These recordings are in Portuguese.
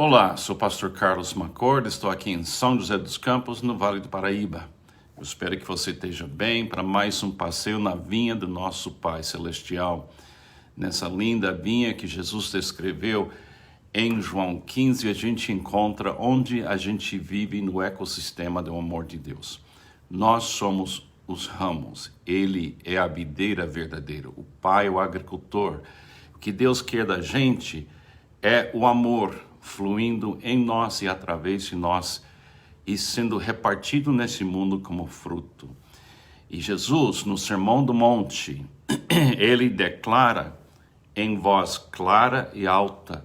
Olá, sou o pastor Carlos Macorda, estou aqui em São José dos Campos, no Vale do Paraíba. Eu espero que você esteja bem para mais um passeio na vinha do nosso Pai Celestial. Nessa linda vinha que Jesus descreveu em João 15, a gente encontra onde a gente vive no ecossistema do amor de Deus. Nós somos os ramos, Ele é a videira verdadeira, o Pai é o agricultor. O que Deus quer da gente é o amor fluindo em nós e através de nós e sendo repartido nesse mundo como fruto. E Jesus, no Sermão do Monte, ele declara em voz clara e alta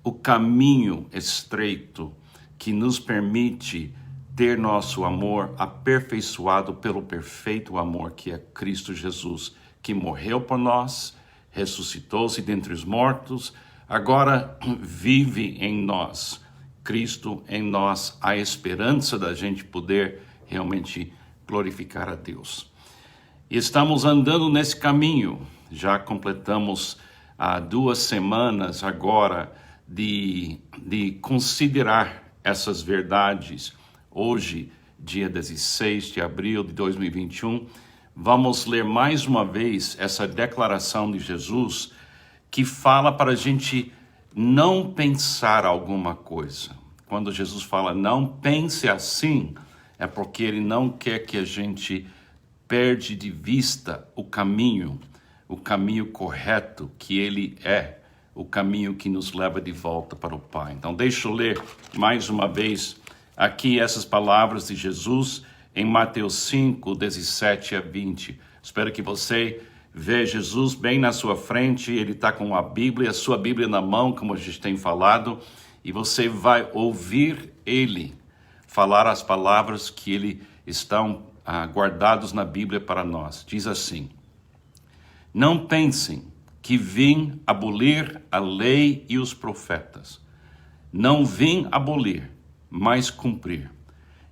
o caminho estreito que nos permite ter nosso amor aperfeiçoado pelo perfeito amor que é Cristo Jesus, que morreu por nós, ressuscitou-se dentre os mortos, agora vive em nós. Cristo em nós, a esperança da gente poder realmente glorificar a Deus. E estamos andando nesse caminho, já completamos 2 semanas agora de considerar essas verdades. Hoje, dia 16 de abril de 2021, vamos ler mais uma vez essa declaração de Jesus que fala para a gente não pensar alguma coisa. Quando Jesus fala não pense assim, é porque ele não quer que a gente perde de vista o caminho correto que ele é, o caminho que nos leva de volta para o Pai. Então deixa eu ler mais uma vez aqui essas palavras de Jesus em Mateus 5, 17 a 20. Espero que você vê Jesus bem na sua frente, ele está com a sua Bíblia na mão, como a gente tem falado, e você vai ouvir ele falar as palavras que ele estão guardados na Bíblia para nós. Diz assim: não pensem que vim abolir a lei e os profetas. Não vim abolir, mas cumprir.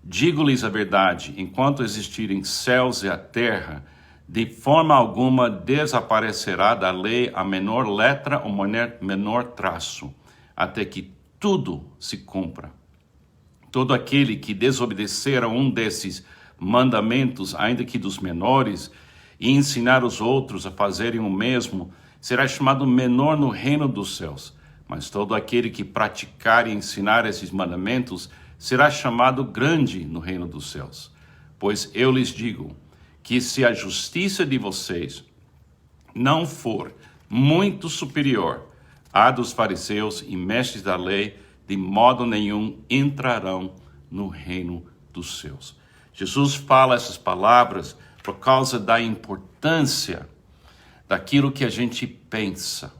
Digo-lhes a verdade, enquanto existirem céus e a terra, de forma alguma desaparecerá da lei a menor letra ou menor traço, até que tudo se cumpra. Todo aquele que desobedecer a um desses mandamentos, ainda que dos menores, e ensinar os outros a fazerem o mesmo, será chamado menor no reino dos céus. Mas todo aquele que praticar e ensinar esses mandamentos será chamado grande no reino dos céus. Pois eu lhes digo que se a justiça de vocês não for muito superior à dos fariseus e mestres da lei, de modo nenhum entrarão no reino dos céus. Jesus fala essas palavras por causa da importância daquilo que a gente pensa.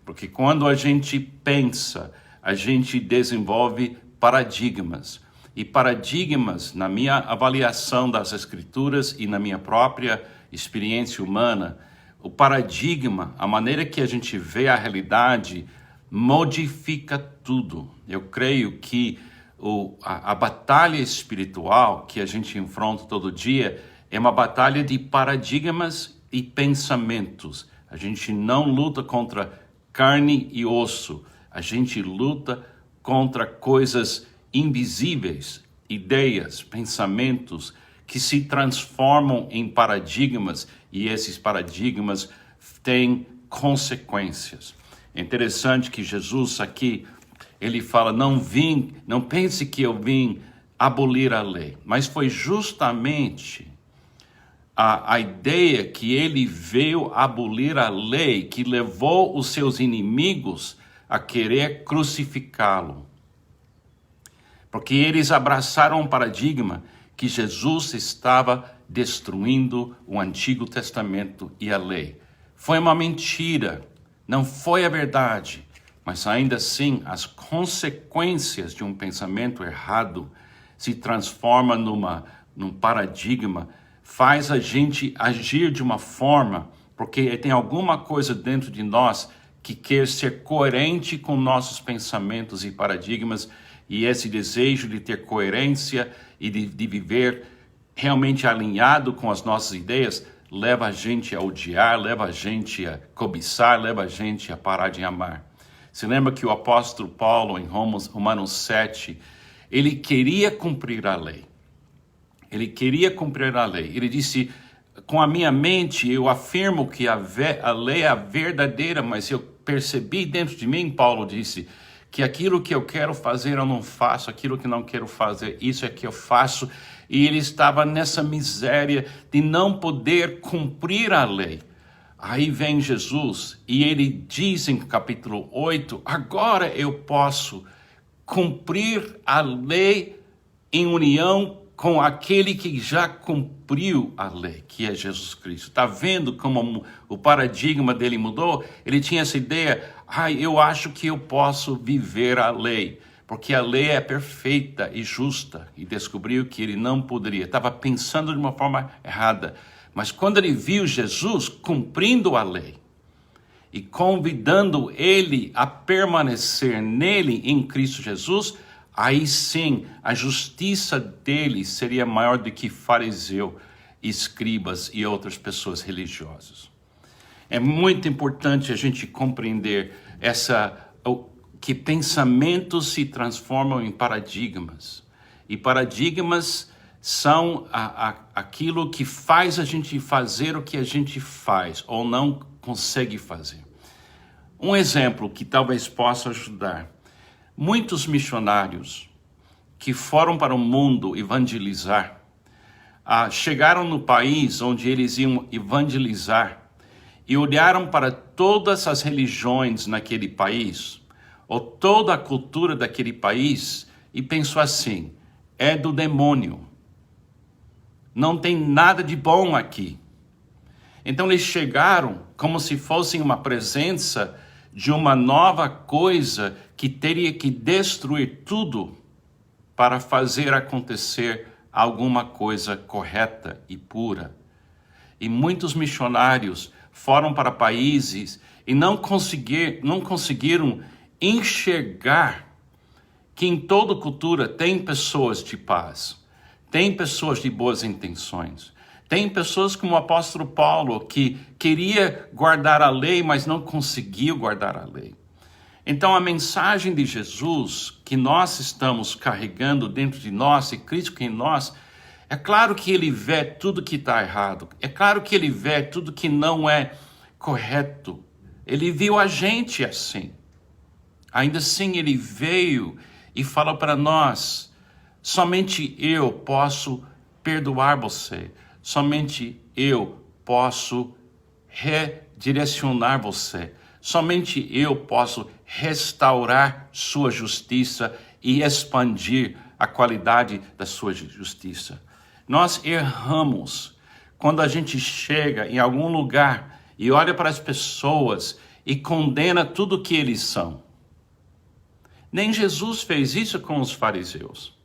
Porque quando a gente pensa, a gente desenvolve paradigmas. E paradigmas, na minha avaliação das Escrituras e na minha própria experiência humana, o paradigma, a maneira que a gente vê a realidade, modifica tudo. Eu creio que a batalha espiritual que a gente enfrenta todo dia é uma batalha de paradigmas e pensamentos. A gente não luta contra carne e osso, a gente luta contra coisas invisíveis, ideias, pensamentos que se transformam em paradigmas e esses paradigmas têm consequências. É interessante que Jesus aqui, ele fala, não pense que eu vim abolir a lei, mas foi justamente a ideia que ele veio abolir a lei que levou os seus inimigos a querer crucificá-lo. Porque eles abraçaram um paradigma que Jesus estava destruindo o Antigo Testamento e a lei. Foi uma mentira, não foi a verdade, mas ainda assim as consequências de um pensamento errado se transforma num paradigma, faz a gente agir de uma forma, porque tem alguma coisa dentro de nós que quer ser coerente com nossos pensamentos e paradigmas. E esse desejo de ter coerência e de viver realmente alinhado com as nossas ideias leva a gente a odiar, leva a gente a cobiçar, leva a gente a parar de amar. Se lembra que o apóstolo Paulo, em Romanos 7, ele queria cumprir a lei. Ele queria cumprir a lei. Ele disse, com a minha mente eu afirmo que a lei é a verdadeira, mas eu percebi dentro de mim, Paulo disse, que aquilo que eu quero fazer eu não faço, aquilo que não quero fazer, isso é que eu faço. E ele estava nessa miséria de não poder cumprir a lei. Aí vem Jesus e ele diz em capítulo 8, agora eu posso cumprir a lei em união com aquele que já cumpriu a lei, que é Jesus Cristo. Está vendo como o paradigma dele mudou? Ele tinha essa ideia, eu acho que eu posso viver a lei, porque a lei é perfeita e justa, e descobriu que ele não poderia. Estava pensando de uma forma errada. Mas quando ele viu Jesus cumprindo a lei e convidando ele a permanecer nele, em Cristo Jesus, aí sim, a justiça dele seria maior do que fariseu, escribas e outras pessoas religiosas. É muito importante a gente compreender que pensamentos se transformam em paradigmas. E paradigmas são aquilo que faz a gente fazer o que a gente faz ou não consegue fazer. Um exemplo que talvez possa ajudar. Muitos missionários que foram para o mundo evangelizar, chegaram no país onde eles iam evangelizar e olharam para todas as religiões naquele país, ou toda a cultura daquele país, e pensou assim, é do demônio. Não tem nada de bom aqui. Então eles chegaram como se fossem uma presença de uma nova coisa que teria que destruir tudo para fazer acontecer alguma coisa correta e pura. E muitos missionários foram para países e não conseguiram enxergar que em toda cultura tem pessoas de paz, tem pessoas de boas intenções, tem pessoas como o apóstolo Paulo que queria guardar a lei, mas não conseguiu guardar a lei. Então a mensagem de Jesus que nós estamos carregando dentro de nós e Cristo em nós, é claro que ele vê tudo que está errado, é claro que ele vê tudo que não é correto. Ele viu a gente assim. Ainda assim ele veio e fala para nós, somente eu posso perdoar você. Somente eu posso redirecionar você. Somente eu posso restaurar sua justiça e expandir a qualidade da sua justiça. Nós erramos quando a gente chega em algum lugar e olha para as pessoas e condena tudo que eles são. Nem Jesus fez isso com os fariseus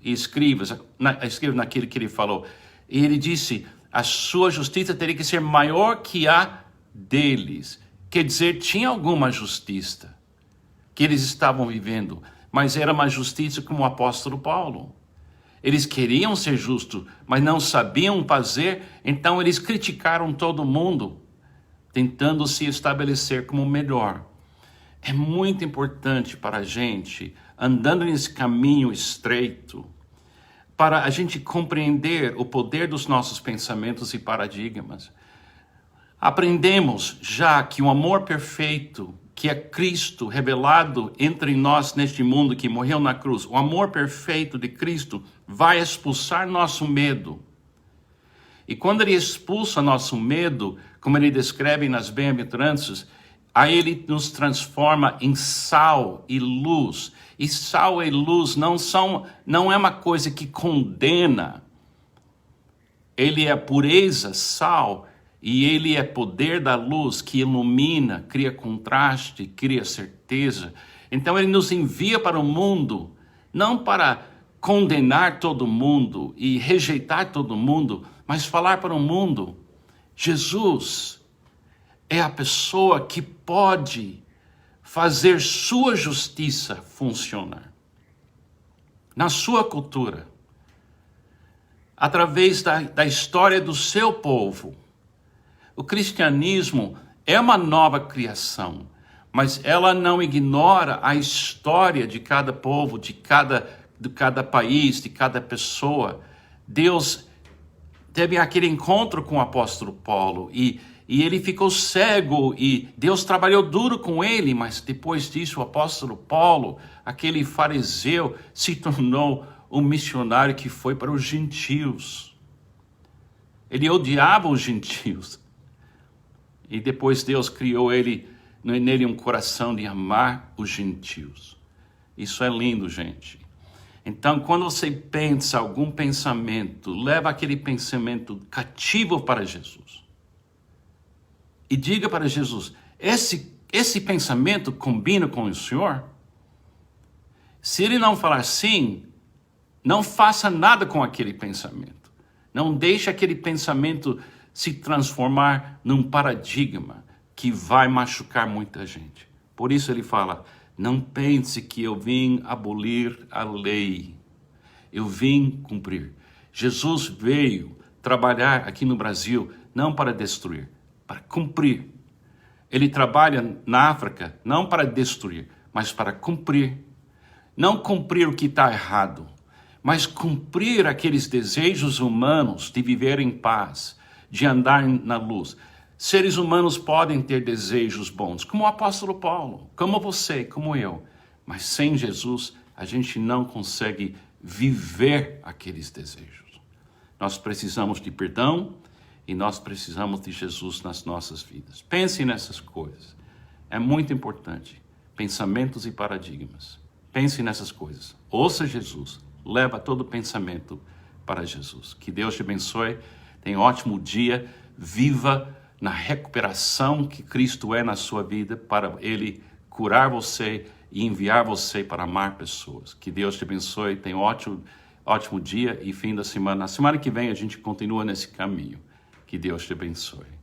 e escribas naquilo que ele falou. E ele disse, a sua justiça teria que ser maior que a deles. Quer dizer, tinha alguma justiça que eles estavam vivendo, mas era uma justiça como o apóstolo Paulo. Eles queriam ser justos, mas não sabiam fazer, então eles criticaram todo mundo, tentando se estabelecer como melhor. É muito importante para a gente, andando nesse caminho estreito, para a gente compreender o poder dos nossos pensamentos e paradigmas. Aprendemos já que o amor perfeito, que é Cristo revelado entre nós neste mundo que morreu na cruz, o amor perfeito de Cristo vai expulsar nosso medo. E quando ele expulsa nosso medo, como ele descreve nas bem-aventuranças, aí ele nos transforma em sal e luz. E sal e luz não é uma coisa que condena. Ele é pureza, sal, e ele é poder da luz que ilumina, cria contraste, cria certeza. Então ele nos envia para o mundo, não para condenar todo mundo e rejeitar todo mundo, mas falar para o mundo, Jesus é a pessoa que pode fazer sua justiça funcionar. Na sua cultura, através da história do seu povo, o cristianismo é uma nova criação, mas ela não ignora a história de cada povo, de cada país, de cada pessoa. Deus teve aquele encontro com o apóstolo Paulo e ele ficou cego e Deus trabalhou duro com ele, mas depois disso o apóstolo Paulo, aquele fariseu, se tornou um missionário que foi para os gentios. Ele odiava os gentios. E depois Deus criou nele um coração de amar os gentios. Isso é lindo, gente. Então, quando você pensa algum pensamento, leva aquele pensamento cativo para Jesus. E diga para Jesus, esse pensamento combina com o Senhor? Se ele não falar sim, não faça nada com aquele pensamento. Não deixe aquele pensamento se transformar num paradigma que vai machucar muita gente. Por isso ele fala, não pense que eu vim abolir a lei. Eu vim cumprir. Jesus veio trabalhar aqui no Brasil não para destruir, para cumprir. Ele trabalha na África não para destruir, mas para cumprir. Não cumprir o que está errado, mas cumprir aqueles desejos humanos de viver em paz, de andar na luz. Seres humanos podem ter desejos bons, como o apóstolo Paulo, como você, como eu. Mas sem Jesus, a gente não consegue viver aqueles desejos. Nós precisamos de perdão e nós precisamos de Jesus nas nossas vidas. Pense nessas coisas. É muito importante. Pensamentos e paradigmas. Pense nessas coisas. Ouça Jesus. Leva todo pensamento para Jesus. Que Deus te abençoe. Tenha um ótimo dia. Viva na recuperação que Cristo é na sua vida para Ele curar você e enviar você para amar pessoas. Que Deus te abençoe. Tenha um ótimo dia e fim da semana. Na semana que vem a gente continua nesse caminho. Que Deus te abençoe.